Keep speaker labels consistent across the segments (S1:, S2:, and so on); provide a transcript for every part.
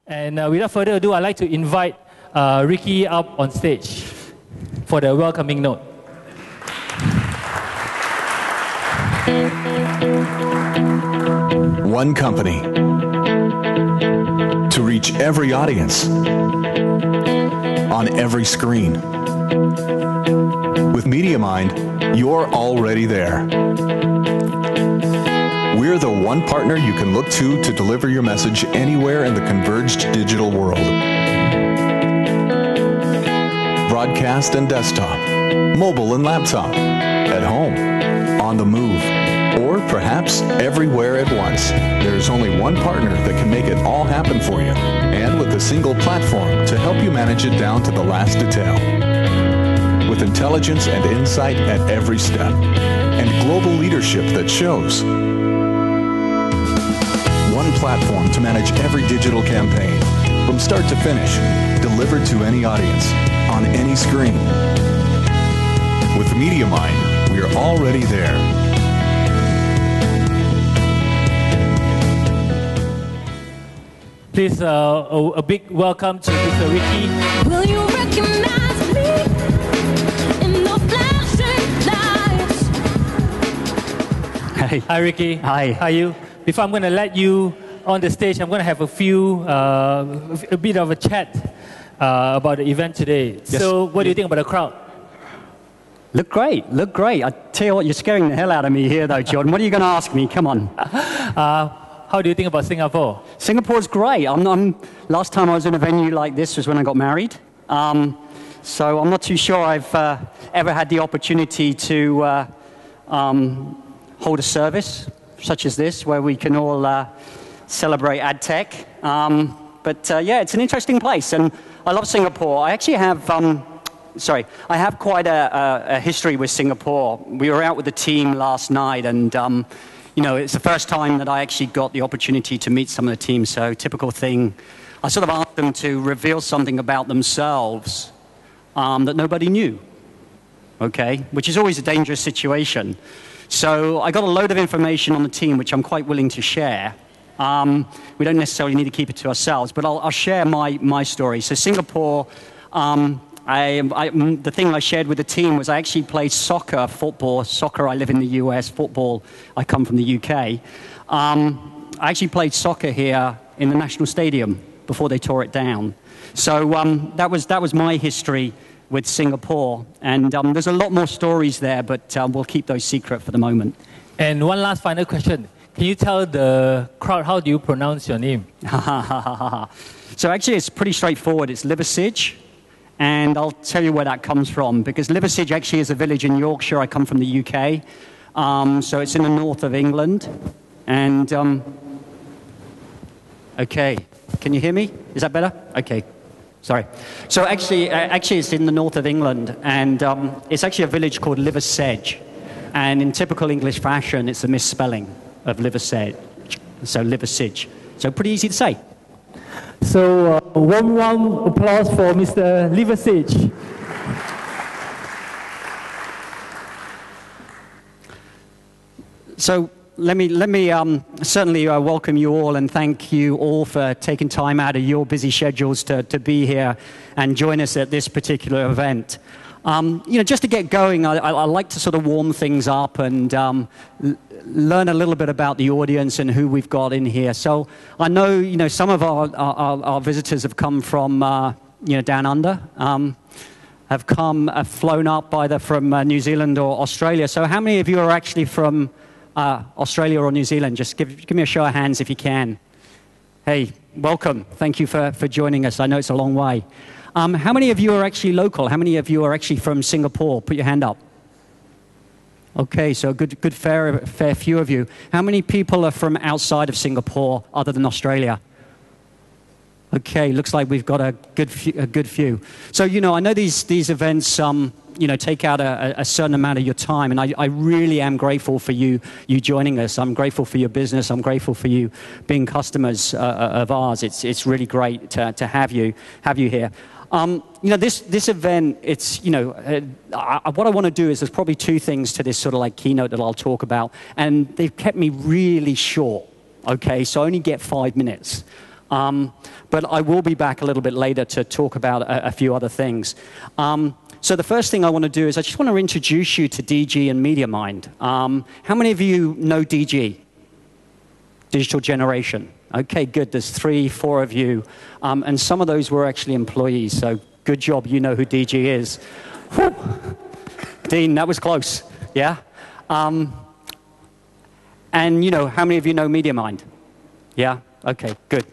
S1: And without further ado, I'd like to invite Ricky up on stage for the welcoming note.
S2: One company to reach every audience on every screen. With MediaMind, you're already there. We're the one partner you can look to deliver your message anywhere in the converged digital world. Broadcast and desktop, mobile and laptop, at home, on the move, or perhaps everywhere at once. There's only one partner that can make it all happen for you, and with a single platform to help you manage it down to the last detail. With intelligence and insight at every step, and global leadership that shows. One platform to manage every digital campaign, from start to finish, delivered to any audience, on any screen. With MediaMind, we're already there.
S1: Please, a big welcome to Mr. Ricky.
S3: Will you recognize me in the flashing lights?
S4: Hey.
S1: Hi, Ricky.
S4: Hi.
S1: How are you? Before I'm going to let you on the stage, I'm going to have a bit of a chat about the event today.
S4: Yes.
S1: So, what do you think about the crowd?
S4: Look great, look great. I tell you what, you're scaring the hell out of me here though, Jordan. What are you going to ask me? Come on.
S1: How do you think about Singapore?
S4: Singapore's great. Last time I was in a venue like this was when I got married. So I'm not too sure I've ever had the opportunity to hold a service such as this, where we can all celebrate ad tech. But yeah, it's an interesting place, and I love Singapore. I actually have, I have quite a history with Singapore. We were out with the team last night, and you know, it's the first time that I actually got the opportunity to meet some of the team. So typical thing, I sort of asked them to reveal something about themselves that nobody knew, okay? Which is always a dangerous situation. So I got a load of information on the team, which I'm quite willing to share. We don't necessarily need to keep it to ourselves, but I'll share my story. So Singapore, the thing I shared with the team was I actually played football. Soccer, I live in the US. Football, I come from the UK. I actually played soccer here in the National Stadium before they tore it down. So that was my history with Singapore. And there's a lot more stories there, but we'll keep those secret for the moment.
S1: And one last final question. Can you tell the crowd how do you pronounce your name?
S4: So actually, it's pretty straightforward. It's Liversidge. And I'll tell you where that comes from, because Liversidge actually is a village in Yorkshire. I come from the UK. So it's in the north of England. And, okay, can you hear me? Is that better? Okay, sorry. So actually it's in the north of England. And it's actually a village called Liversidge. And in typical English fashion, it's a misspelling of Liversidge. So Liversidge. So pretty easy to say.
S1: So, warm round applause for Mr. Liversidge.
S4: So let me certainly welcome you all and thank you all for taking time out of your busy schedules to be here and join us at this particular event. You know, just to get going, I like to sort of warm things up and learn a little bit about the audience and who we've got in here. So I know, you know, some of our visitors have come from, you know, down under, have flown up either from New Zealand or Australia. So how many of you are actually from Australia or New Zealand? Just give me a show of hands if you can. Hey, welcome. Thank you for joining us. I know it's a long way. How many of you are actually local? How many of you are actually from Singapore? Put your hand up. Okay, so a good fair few of you. How many people are from outside of Singapore other than Australia? Okay, looks like we've got a good few. So, you know, I know these events, you know, take out a certain amount of your time, and I really am grateful for you joining us. I'm grateful for your business. I'm grateful for you being customers of ours. It's really great to have you here. You know, this event, it's, you know, what I want to do is there's probably two things to this sort of like keynote that I'll talk about, and they've kept me really short, okay, so I only get 5 minutes. But I will be back a little bit later to talk about a few other things. So the first thing I want to do is I just want to introduce you to DG and MediaMind. How many of you know DG? Digital Generation. Okay, good. There's 3, 4 of you. And some of those were actually employees. So good job, you know who DG is. Whew. Dean, that was close. Yeah? And you know, how many of you know MediaMind? Yeah? Okay, good.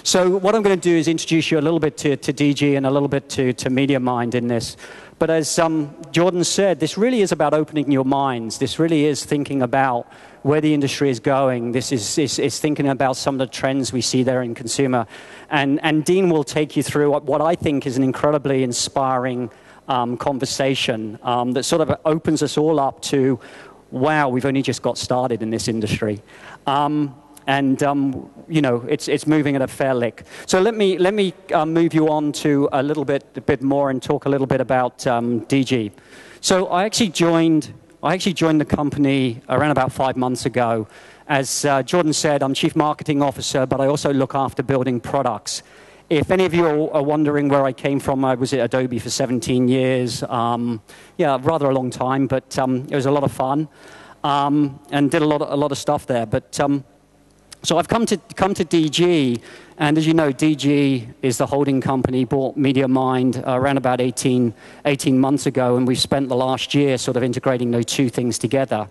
S4: So what I'm going to do is introduce you a little bit to DG and a little bit to MediaMind in this. But as Jordan said, this really is about opening your minds. This really is thinking about where the industry is going. This is thinking about some of the trends we see there in consumer. And Dean will take you through what I think is an incredibly inspiring conversation that sort of opens us all up to, wow, we've only just got started in this industry. You know, it's moving at a fair lick. So let me move you on to a bit more and talk a little bit about DG. So I actually joined the company around about 5 months ago. As Jordan said, I'm Chief Marketing Officer, but I also look after building products. If any of you are wondering where I came from, I was at Adobe for 17 years. Yeah, rather a long time, but it was a lot of fun and did a lot of stuff there. But so I've come to DG, and as you know, DG is the holding company, bought MediaMind around about 18 months ago, and we've spent the last year sort of integrating those two things together.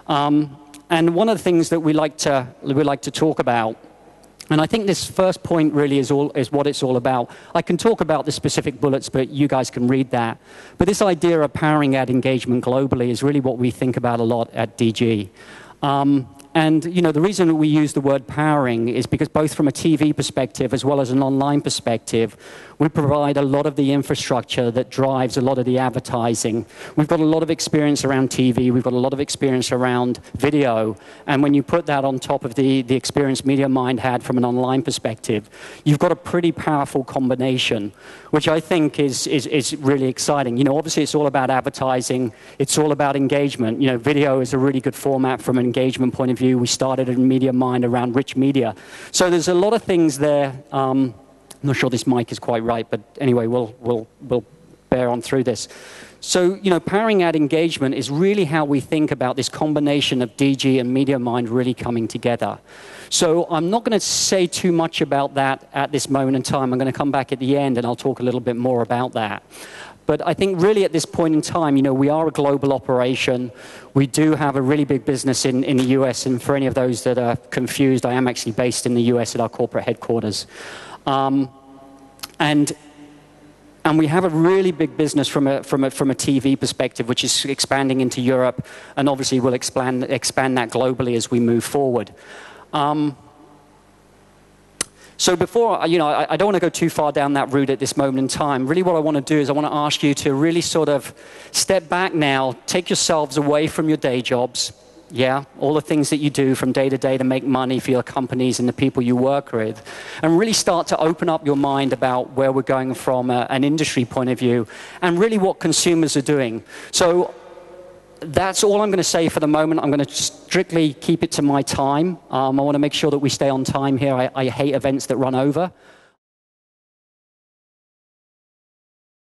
S4: And one of the things that we like to talk about, and I think this first point really is what it's all about. I can talk about the specific bullets, but you guys can read that. But this idea of powering ad engagement globally is really what we think about a lot at DG. And you know, the reason that we use the word powering is because both from a TV perspective as well as an online perspective, we provide a lot of the infrastructure that drives a lot of the advertising. We've got a lot of experience around TV. We've got a lot of experience around video. And when you put that on top of the experience MediaMind had from an online perspective, you've got a pretty powerful combination, which I think is really exciting. You know, obviously it's all about advertising. It's all about engagement. You know, video is a really good format from an engagement point of view. We started in MediaMind around rich media. So there's a lot of things there. I'm not sure this mic is quite right, but anyway, we'll bear on through this. So, you know, powering ad engagement is really how we think about this combination of DG and MediaMind really coming together. So I'm not going to say too much about that at this moment in time. I'm going to come back at the end and I'll talk a little bit more about that. But I think really at this point in time, you know, we are a global operation. We do have a really big business in the US. And for any of those that are confused, I am actually based in the US at our corporate headquarters. And we have a really big business from a TV perspective, which is expanding into Europe. And obviously we'll expand that globally as we move forward. So before, you know, I don't want to go too far down that route at this moment in time. Really what I want to do is I want to ask you to really sort of step back now, take yourselves away from your day jobs, yeah, all the things that you do from day to day to make money for your companies and the people you work with, and really start to open up your mind about where we're going from an industry point of view and really what consumers are doing. So that's all I'm going to say for the moment. I'm going to strictly keep it to my time. I want to make sure that we stay on time here. I hate events that run over.